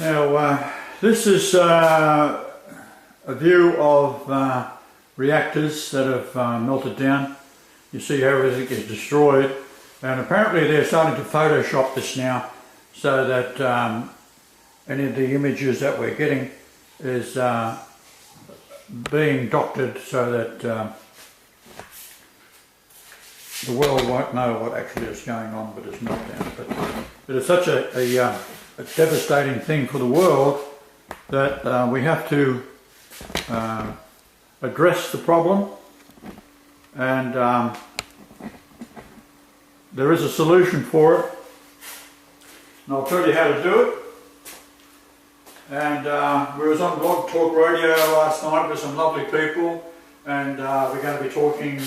Now, this is a view of reactors that have melted down. You see how everything is destroyed, and apparently they're starting to Photoshop this now so that any of the images that we're getting is being doctored so that the world won't know what actually is going on with this meltdown. But it's such a devastating thing for the world that we have to address the problem, and there is a solution for it, and I'll tell you how to do it. And we was on Blog Talk Radio last night with some lovely people, and we're going to be talking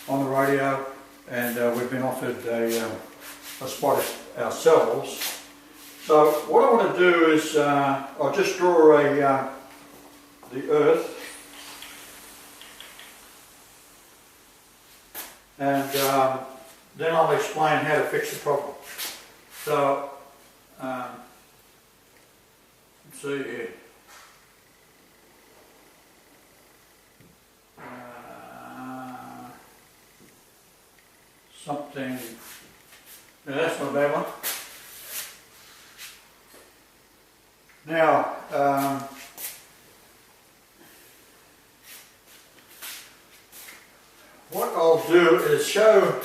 on the radio, and we've been offered a spot ourselves. So what I want to do is I'll just draw the earth, and then I'll explain how to fix the problem. So let's see here. Something. No, that's not a bad one. Now, what I'll do is show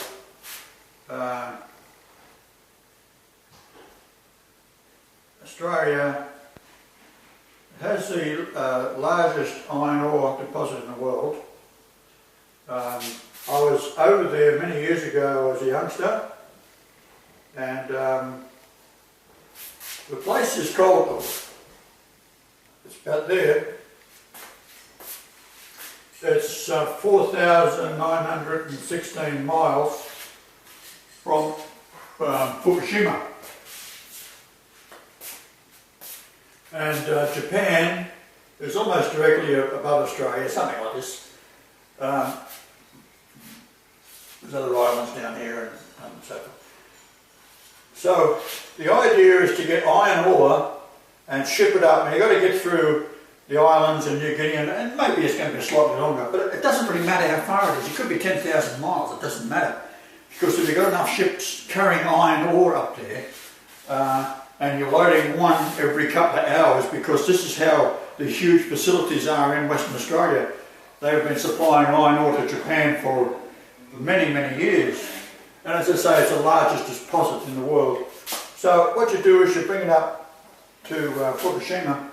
Australia has the largest iron ore deposit in the world. I was over there many years ago as a youngster, and the place is called, it's about there, it's 4,916 miles from Fukushima. And Japan is almost directly above Australia, something like this. There's other islands down here and so forth. So the idea is to get iron ore and ship it up, and you've got to get through the islands in New Guinea, and maybe it's going to be slightly longer, but it doesn't really matter how far it is. It could be 10,000 miles, it doesn't matter. Because if you've got enough ships carrying iron ore up there, and you're loading one every couple of hours, because this is how the huge facilities are in Western Australia. They've been supplying iron ore to Japan for many, many years. And as I say, it's the largest deposit in the world. So what you do is you bring it up to Fukushima,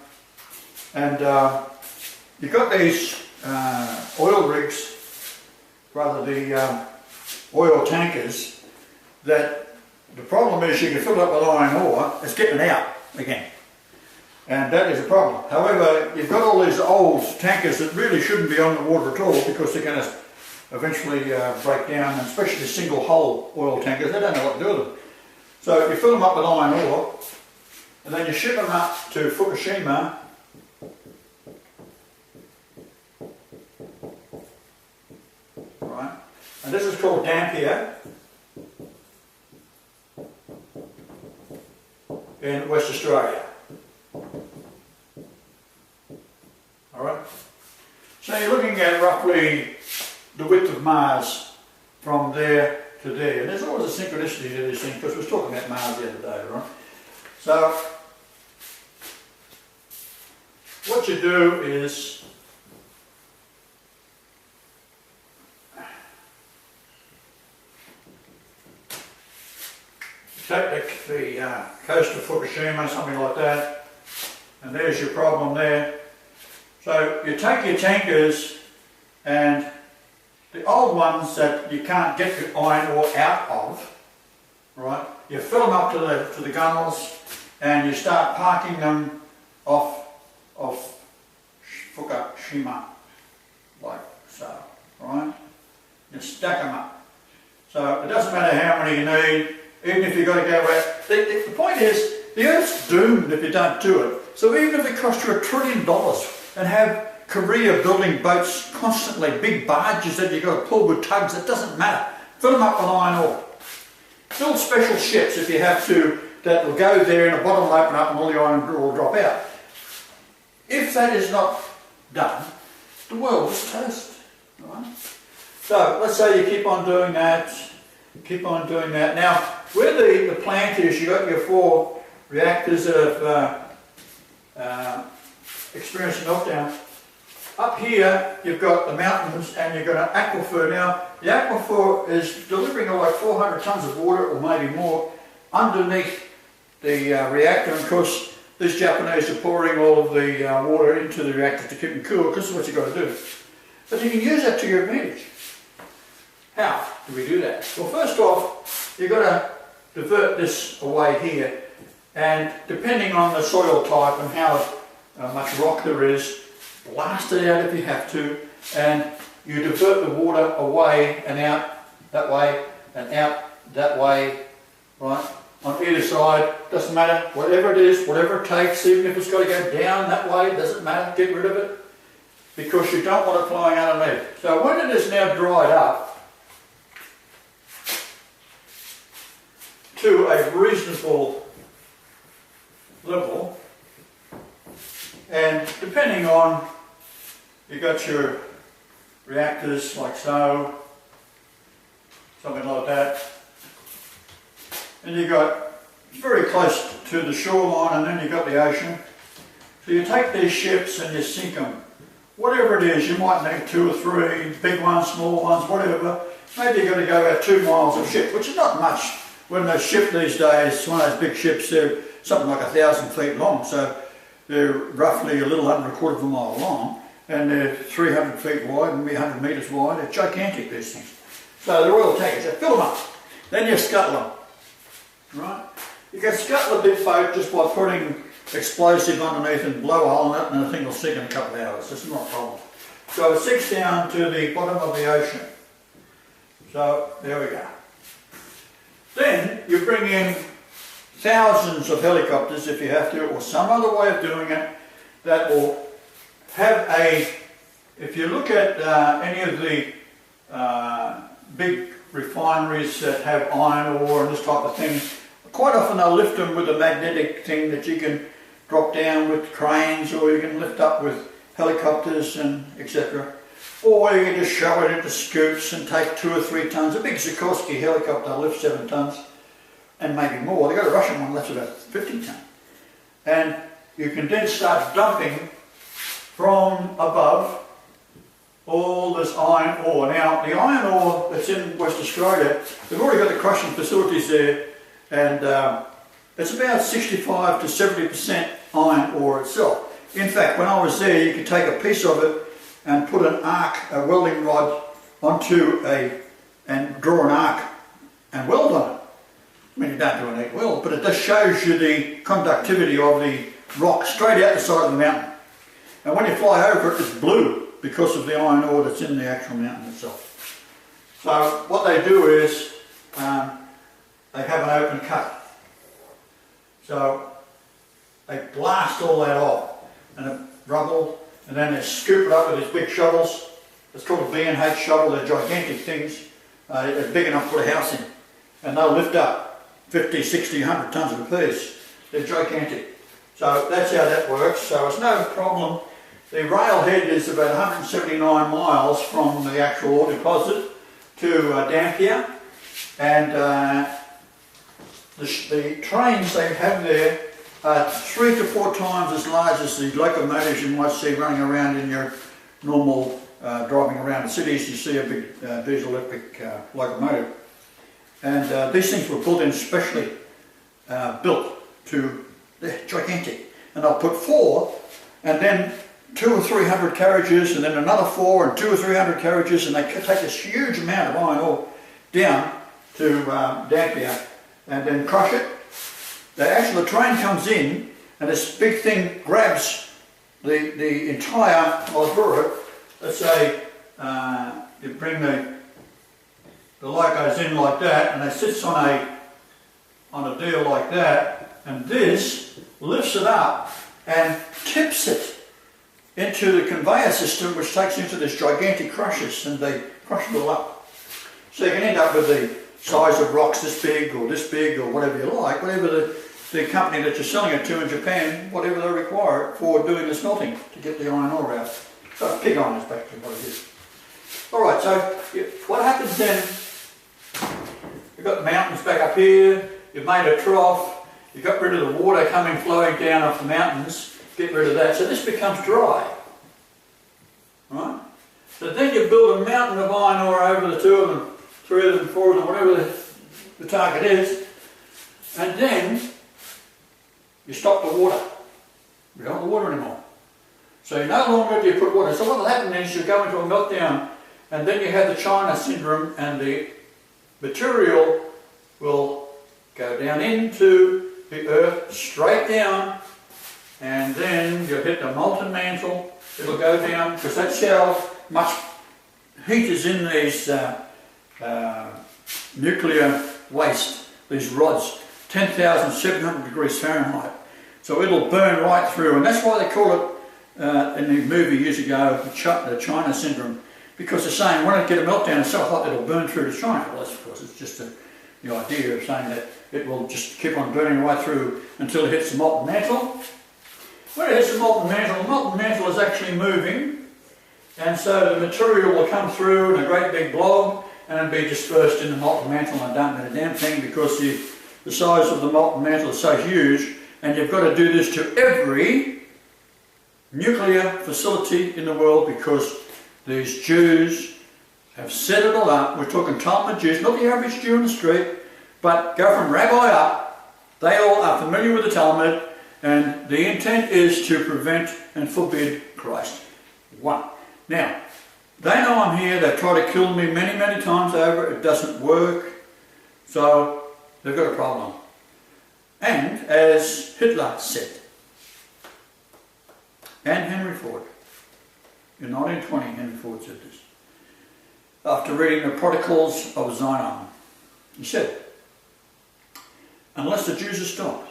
and you've got these oil rigs, rather the oil tankers, that the problem is you can fill it up with iron ore, it's getting out again. And that is a problem. However, you've got all these old tankers that really shouldn't be on the water at all, because they're going to eventually break down, and especially the single hull oil tankers, they don't know what to do with them. So you fill them up with iron ore, and then you ship them up to Fukushima, right? And this is called Dampier in West Australia. Alright? So you're looking at roughly the width of Mars from there to there. And there's always a synchronicity to these things, because we were talking about Mars the other day, right? So what you do is take the coast of Fukushima, something like that, and there's your problem there. So you take your tankers, and the old ones that you can't get the iron ore out of, right? You fill them up to the gunnels, and you start parking them off Fukushima, like so, right? You stack them up. So it doesn't matter how many you need, even if you've got to go out. The point is, the Earth's doomed if you don't do it. So even if it costs you $1 trillion and have Korea building boats constantly, big barges that you've got to pull with tugs, it doesn't matter. Fill them up with iron ore. Build special ships if you have to that will go there and the bottom will open up and all the iron will drop out. If that is not done, the world is toast. Right? So let's say you keep on doing that, Now, where the plant is, you've got your 4 reactors that have experienced meltdown. Up here, you've got the mountains and you've got an aquifer. Now, the aquifer is delivering like 400 tons of water, or maybe more, underneath the reactor. And of course, these Japanese are pouring all of the water into the reactor to keep them cool, because this is what you've got to do. But you can use that to your advantage. How do we do that? Well, first off, you've got to divert this away here, and depending on the soil type and how much rock there is, blast it out if you have to, and you divert the water away and out that way and out that way, right? On either side, doesn't matter, whatever it is, whatever it takes, even if it's got to go down that way, doesn't matter, get rid of it, because you don't want it flowing underneath. So when it is now dried up to a reasonable level, and depending on, you've got your reactors like so, something like that, and you've got very close to the shoreline, and then you've got the ocean. So you take these ships and you sink them. Whatever it is, you might need 2 or 3, big ones, small ones, whatever. Maybe you've got to go about 2 miles of ship, which is not much. When they ship these days, one of those big ships, they're something like 1,000 feet long, so they're roughly a little under a quarter of a mile long, and they're 300 feet wide and 100 metres wide. They're gigantic, these things. So they're oil tankers. You fill them up. Then you scuttle them. Right? You can scuttle a big boat just by putting explosive underneath and blow a hole in it, and the thing will sink in a couple of hours. This is not a problem. So it sinks down to the bottom of the ocean. So there we go. Then you bring in thousands of helicopters if you have to, or some other way of doing it that will have a, if you look at any of the big refineries that have iron ore and this type of thing, quite often they'll lift them with a magnetic thing that you can drop down with cranes, or you can lift up with helicopters and etc. Or you can just shove it into scoops and take 2 or 3 tons. A big Sikorsky helicopter lifts 7 tons and maybe more. They've got a Russian one that's about 50 tons. And you can then start dumping from above all this iron ore. Now, the iron ore that's in West Australia, they've already got the crushing facilities there, and it's about 65 to 70% iron ore itself. In fact, when I was there, you could take a piece of it and put an arc, a welding rod, onto and draw an arc and weld on it. I mean, you don't do a neat weld, but it just shows you the conductivity of the rock straight out the side of the mountain. And when you fly over it, it's blue because of the iron ore that's in the actual mountain itself. So what they do is they have an open cut. So they blast all that off and it rubble, and then they scoop it up with these big shovels. It's called a B&H shovel. They're gigantic things. They're big enough to put a house in. And they'll lift up 50, 60, 100 tons of a piece. They're gigantic. So that's how that works. So it's no problem. The railhead is about 179 miles from the actual ore deposit to Dampier. And the trains they have there are 3 to 4 times as large as the locomotives you might see running around in your normal driving around the cities. You see a big diesel electric locomotive. And these things were built in specially built to, they're gigantic. And they'll put 4 and then 200 or 300 carriages and then another 4 and 200 or 300 carriages, and they take this huge amount of iron ore down to Dampier and then crush it. The train comes in and this big thing grabs the entire Osborough. Let's say you bring the light goes in like that, and it sits on a deal like that, and this lifts it up and tips it into the conveyor system, which takes into this gigantic crushers, and they crush it all up. So you can end up with the size of rocks this big or whatever you like, whatever the company that you're selling it to in Japan whatever they require for doing the smelting to get the iron ore out. So pig iron is basically what it is. Alright, so what happens then, you've got the mountains back up here, you've made a trough, you've got rid of the water flowing down off the mountains, get rid of that, so this becomes dry. Right? So then you build a mountain of iron ore over the two of them, three of them, four of them, whatever the target is, and then you stop the water. You don't want the water anymore. So you no longer do you put water. So what will happen is you go into a meltdown, and then you have the China syndrome, and the material will go down into the earth, straight down, and then you'll hit the molten mantle. It'll go down, because that's how much heat is in these nuclear waste, these rods, 10,700 degrees Fahrenheit. So it'll burn right through, and that's why they call it, in the movie years ago, the China syndrome, because they're saying when it get a meltdown, it's so hot it'll burn through to China. Well, of course, it's just the idea of saying that it will just keep on burning right through until it hits the molten mantle. When it hits the molten mantle is actually moving, and so the material will come through in a great big blob and be dispersed in the molten mantle, and don't mean a damn thing because the size of the molten mantle is so huge, and you've got to do this to every nuclear facility in the world because these Jews have set it all up. We're talking Talmud Jews, not the average Jew in the street, but go from rabbi up. They all are familiar with the Talmud, and the intent is to prevent and forbid Christ. One. Now, they know I'm here. They've tried to kill me many, many times over. It doesn't work. So they've got a problem. And as Hitler said, and Henry Ford, in 1920, Henry Ford said this, after reading the Protocols of Zion, he said, unless the Jews are stopped,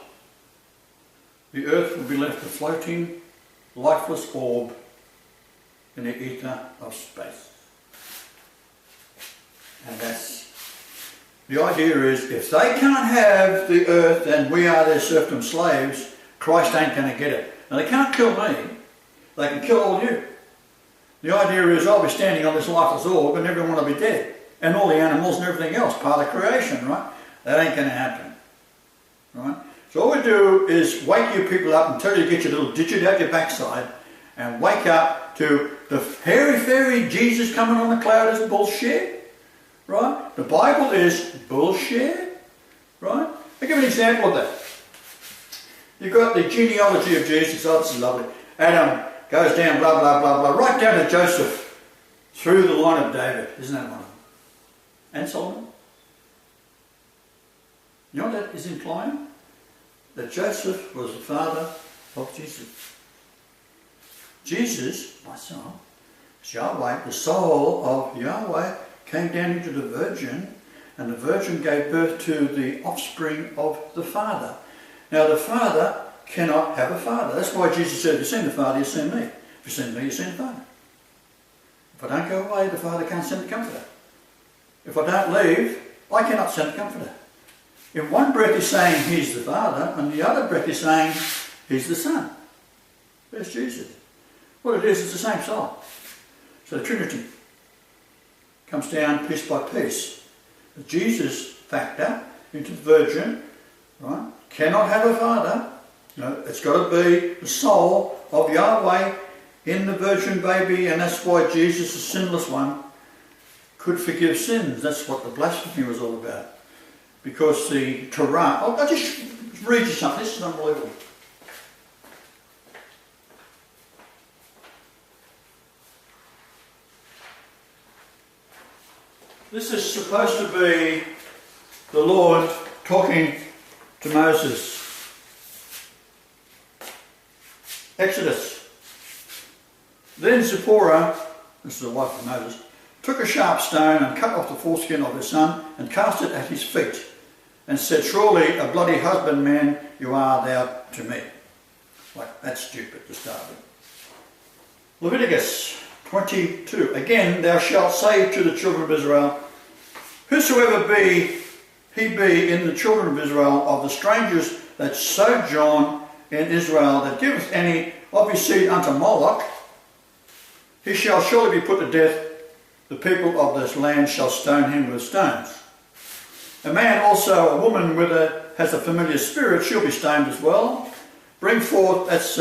the earth will be left a floating, lifeless orb in the ether of space. And that's, the idea is, if they can't have the earth and we are their serfdom slaves, Christ ain't going to get it. Now they can't kill me, they can kill all you. The idea is I'll be standing on this lifeless orb and everyone will be dead. And all the animals and everything else, part of the creation, right? That ain't going to happen. Right? So all we do is wake you people up until you get your little digit out your backside and wake up to the hairy-fairy Jesus coming on the cloud is bullshit. Right? The Bible is bullshit. Right? I'll give you an example of that. You've got the genealogy of Jesus. Oh, this is lovely. Adam goes down, blah, blah, blah, blah, right down to Joseph through the line of David. Isn't that one of them? And Solomon. You know what that is implying? That Joseph was the father of Jesus. Jesus, my son, Yahweh, the soul of Yahweh, came down into the virgin, and the virgin gave birth to the offspring of the Father. Now the Father cannot have a father. That's why Jesus said, if you've seen the Father, you've seen me. If you've seen me, you've seen the Father. If I don't go away, the Father can't send the Comforter. If I don't leave, I cannot send the Comforter. In one breath he's saying he's the Father, and the other breath he's saying he's the Son. There's Jesus. What it is, it's the same soul. So the Trinity comes down piece by piece. The Jesus factor into the virgin, right, cannot have a father. No, it's got to be the soul of Yahweh in the virgin baby, and that's why Jesus, the sinless one, could forgive sins. That's what the blasphemy was all about. Because the Torah, I'll just read you something, this is unbelievable. This is supposed to be the Lord talking to Moses. Exodus. Then Zipporah, this is the wife of Moses, took a sharp stone and cut off the foreskin of her son and cast it at his feet and said, surely a bloody husbandman you are thou to me. Like, that's stupid to start with. Leviticus 22. Again, thou shalt say to the children of Israel, whosoever he be in the children of Israel, of the strangers that sojourn in Israel, that giveth any of his seed unto Moloch, he shall surely be put to death. The people of this land shall stone him with stones. A man also, a woman has a familiar spirit, she'll be stoned as well. Bring forth, that's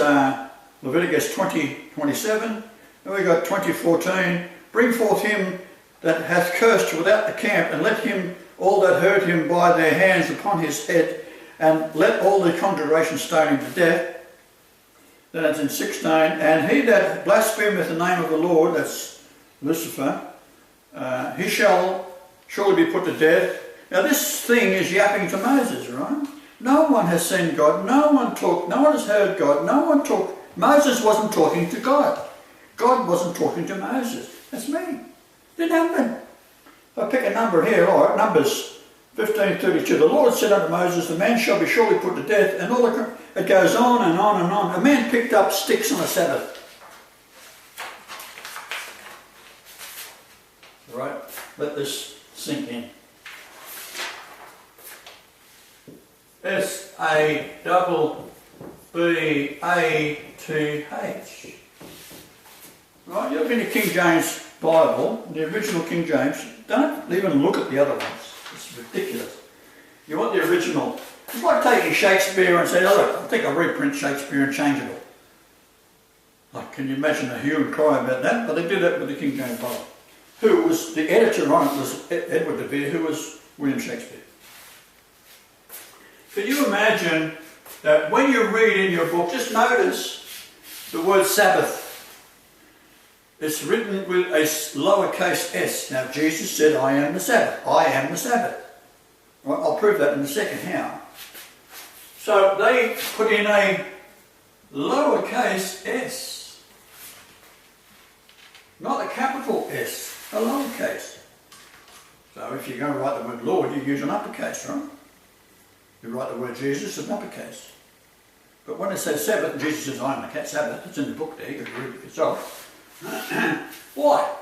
Leviticus 20:27. And we got 20:14. Bring forth him that hath cursed without the camp, and let him all that heard him by their hands upon his head, and let all the congregation stone him to death. Then it's in 16. And he that blasphemeth the name of the Lord, that's Lucifer, he shall surely be put to death. Now this thing is yapping to Moses, right? No one has seen God, no one has heard God, no one talked. Moses wasn't talking to God. God wasn't talking to Moses. That's me. Didn't happen. If I pick a number here, all right, Numbers 15:32. The Lord said unto Moses, the man shall be surely put to death, and it goes on and on and on. A man picked up sticks on the Sabbath. All right, let this sink in. S-A-B-B-A-T-H. Right, you look in the King James Bible, the original King James, don't even look at the other ones. It's ridiculous. You want the original. It's like taking Shakespeare and saying, oh look, I think I'll reprint Shakespeare and change it all. Like, can you imagine the hue and cry about that? But they did that with the King James Bible. Who was, the editor on it was Edward de Vere, who was William Shakespeare. Can you imagine that when you read in your book, just notice the word Sabbath. It's written with a lowercase s. Now Jesus said, I am the Sabbath. I am the Sabbath. Well, I'll prove that in a second how. So they put in a lowercase s. Not a capital S, a lowercase. So if you're going to write the word Lord, you use an uppercase, right? You write the word Jesus, an uppercase. But when it says Sabbath, Jesus says, I am the Sabbath. It's in the book there, you can read it yourself. Why?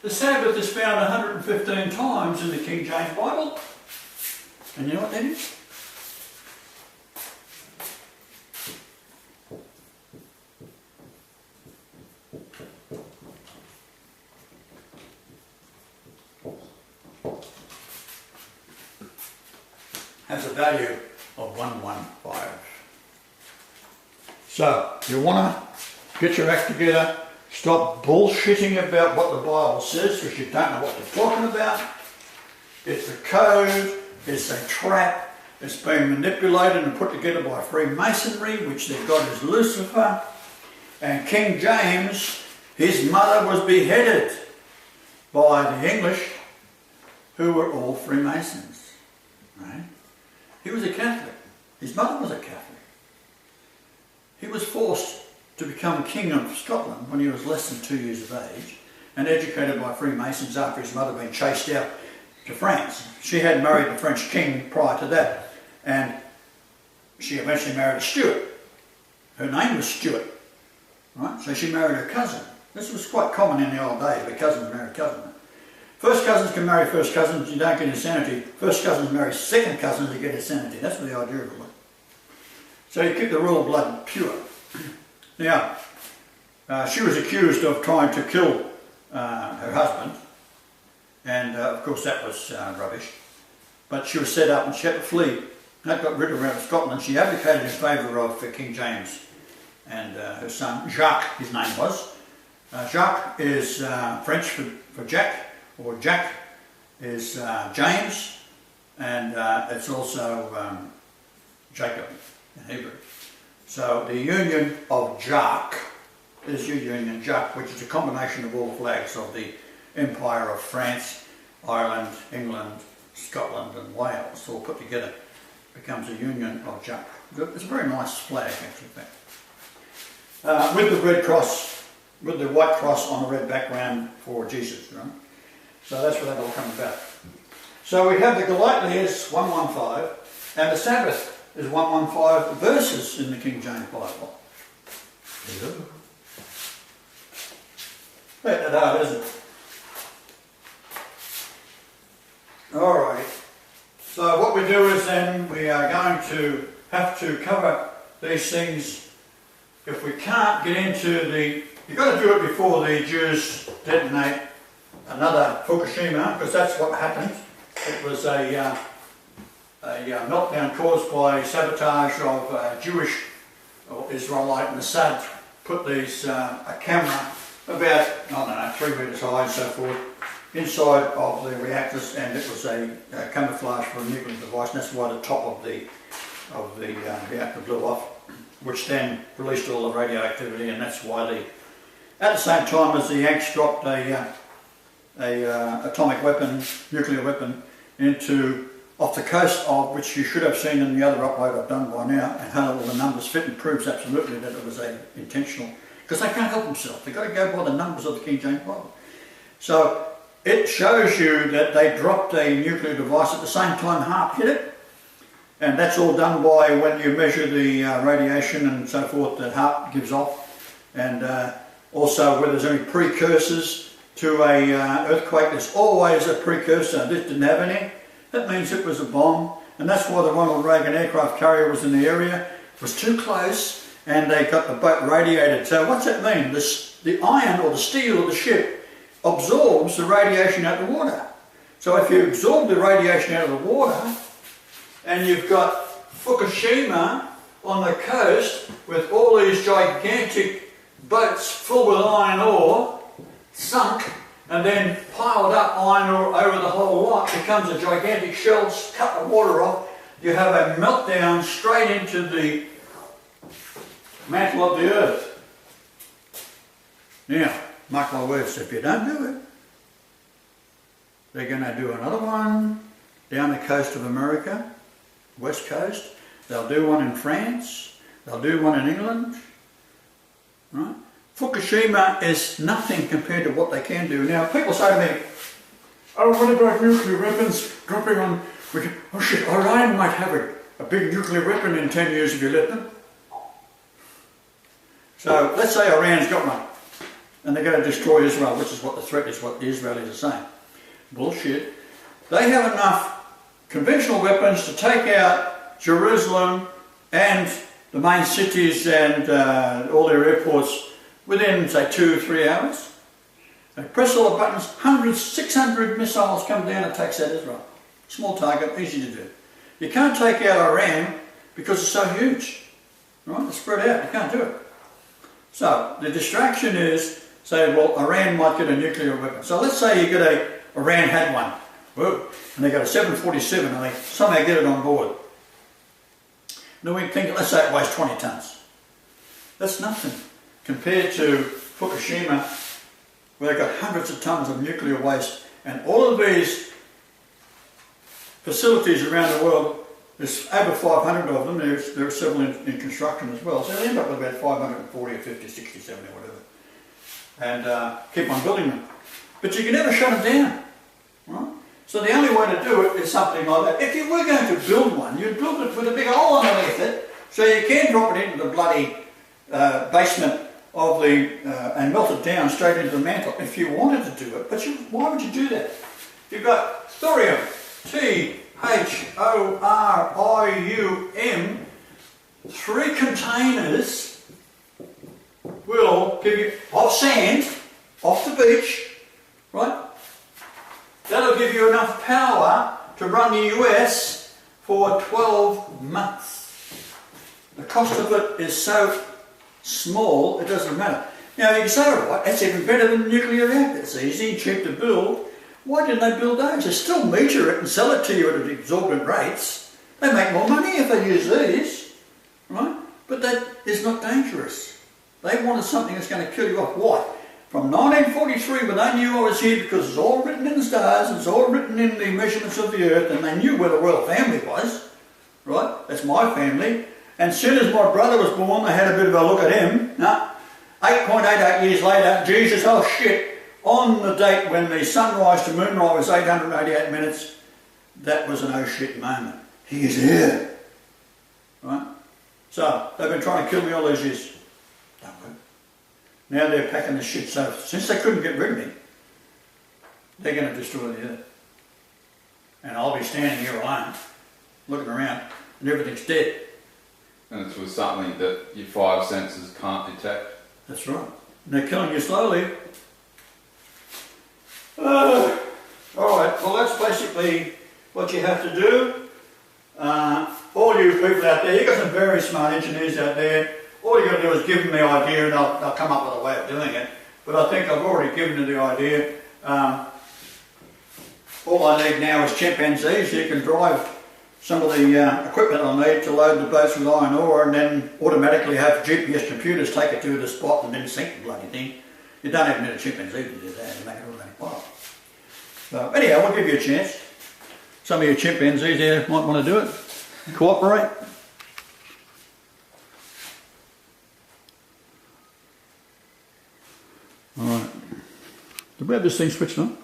The Sabbath is found 115 times in the King James Bible. And you know what that is? Has a value of 115. So, you want to get your act together, stop bullshitting about what the Bible says, because you don't know what they're talking about. It's a code, it's a trap, it's been manipulated and put together by Freemasonry, which their god is Lucifer. And King James, his mother was beheaded by the English, who were all Freemasons. Right? He was a Catholic. His mother was a Catholic. He was forced to become King of Scotland when he was less than 2 years of age, and educated by Freemasons after his mother had been chased out to France. She had married the French king prior to that, and she eventually married a Stuart. Her name was Stuart, right? So she married her cousin. This was quite common in the old days, where cousins married cousins. First cousins can marry first cousins, you don't get insanity. First cousins marry second cousins, you get insanity. That's what the idea of it was. So you keep the royal blood pure. Now, she was accused of trying to kill her husband, and of course that was rubbish. But she was set up and she had to flee. That got rid of her out of Scotland. She abdicated in favour of King James and her son Jacques, his name was. Jacques is French for Jack, or Jack is James, and it's also Jacob in Hebrew. So the union of Jacques is your union Jacques, which is a combination of all flags of the Empire of France, Ireland, England, Scotland and Wales, all put together. Becomes a union of Jacques. It's a very nice flag actually. With the red cross, with the white cross on a red background for Jesus, right? So that's where that all comes about. So we have the Golightly is 115, and the Sabbath is 115 verses in the King James Bible. Ain't that hard, is it? Alright. So what we do is then we are going to have to cover these things. If we can't get into you've got to do it before the Jews detonate another Fukushima, because that's what happened. It was a meltdown caused by sabotage of Jewish or Israelite, and Assad put a camera about, I don't know, 3 metres high and so forth, inside of the reactors, and it was a camouflage for a nuclear device, and that's why the top of the reactor blew off, which then released all the radioactivity, and that's why at the same time as the Yanks dropped a atomic weapon, nuclear weapon, off the coast of, which you should have seen in the other upload I've done by now, and how all the numbers fit, and proves absolutely that it was intentional, because they can't help themselves. They've got to go by the numbers of the King James Bible. So it shows you that they dropped a nuclear device at the same time HAARP hit it, and that's all done by when you measure the radiation and so forth that HAARP gives off, and also where there's any precursors to a earthquake. There's always a precursor. This didn't have any. That means it was a bomb, and that's why the Ronald Reagan aircraft carrier was in the area. It was too close, and they got the boat radiated. So what's that mean? The iron or the steel of the ship absorbs the radiation out of the water. So if you absorb the radiation out of the water, and you've got Fukushima on the coast with all these gigantic boats full with iron ore, sunk, and then piled up iron ore over the whole lot, becomes a gigantic shell, cut the water off, you have a meltdown straight into the mantle of the earth. Now, mark my words, if you don't do it, they're going to do another one down the coast of America, west coast. They'll do one in France. They'll do one in England. Right? Fukushima is nothing compared to what they can do. Now, people say to me, oh, what about nuclear weapons dropping on... Oh shit, Iran might have a big nuclear weapon in 10 years if you let them. So, let's say Iran's got one, and they're going to destroy Israel, which is what the threat is, what the Israelis are saying. Bullshit. They have enough conventional weapons to take out Jerusalem and the main cities and all their airports within, say, 2 or 3 hours. They press all the buttons, 600 missiles come down and takes out Israel. Small target, easy to do. You can't take out Iran because it's so huge. Right? It's spread out, you can't do it. So, the distraction is, say, well, Iran might get a nuclear weapon. So let's say you get Iran had one. Whoa, and they got a 747 and they somehow get it on board. Then we think, let's say it weighs 20 tonnes. That's nothing compared to Fukushima, where they've got hundreds of tonnes of nuclear waste, and all of these facilities around the world, there's over 500 of them. There are several in construction as well, so they end up with about 540 or 50, 60, 70 or whatever, and keep on building them. But you can never shut them down, right? So the only way to do it is something like that. If you were going to build one, you'd build it with a big hole underneath it, so you can drop it into the bloody basement of and melt it down straight into the mantle if you wanted to do it. But why would you do that? You've got thorium, Thorium, 3 containers will give you, of sand, off the beach, right? That'll give you enough power to run the US for 12 months. The cost of it is so small, it doesn't matter. Now you can say, all right, that's even better than a nuclear reactor. It's easy and cheap to build. Why didn't they build those? They still meter it and sell it to you at exorbitant rates. They make more money if they use these, right? But that is not dangerous. They wanted something that's going to kill you off. Why? From 1943, when they knew I was here, because it's all written in the stars, it's all written in the measurements of the earth, and they knew where the royal family was, right? That's my family. And as soon as my brother was born, they had a bit of a look at him. No, 8.88 years later, Jesus, oh shit, on the date when the sunrise to moonrise was 888 minutes, that was an oh shit moment. He is here, right? So, they've been trying to kill me all these years. Don't work. Now they're packing the shit, so since they couldn't get rid of me, they're going to destroy the earth. And I'll be standing here alone, looking around, and everything's dead. And it's with something that your five senses can't detect. That's right. And they're killing you slowly. Alright, well that's basically what you have to do. All you people out there, you've got some very smart engineers out there. All you've got to do is give them the idea and they'll come up with a way of doing it. But I think I've already given you the idea. All I need now is chimpanzees. You can drive some of the equipment I need to load the boats with iron ore and then automatically have GPS computers take it to the spot and then sink the bloody thing. You don't even need a chimpanzee to do that and make it automatic pilot. So anyhow, I'll give you a chance. Some of you chimpanzees here might want to do it. Cooperate. Alright. Do we have this thing switched on?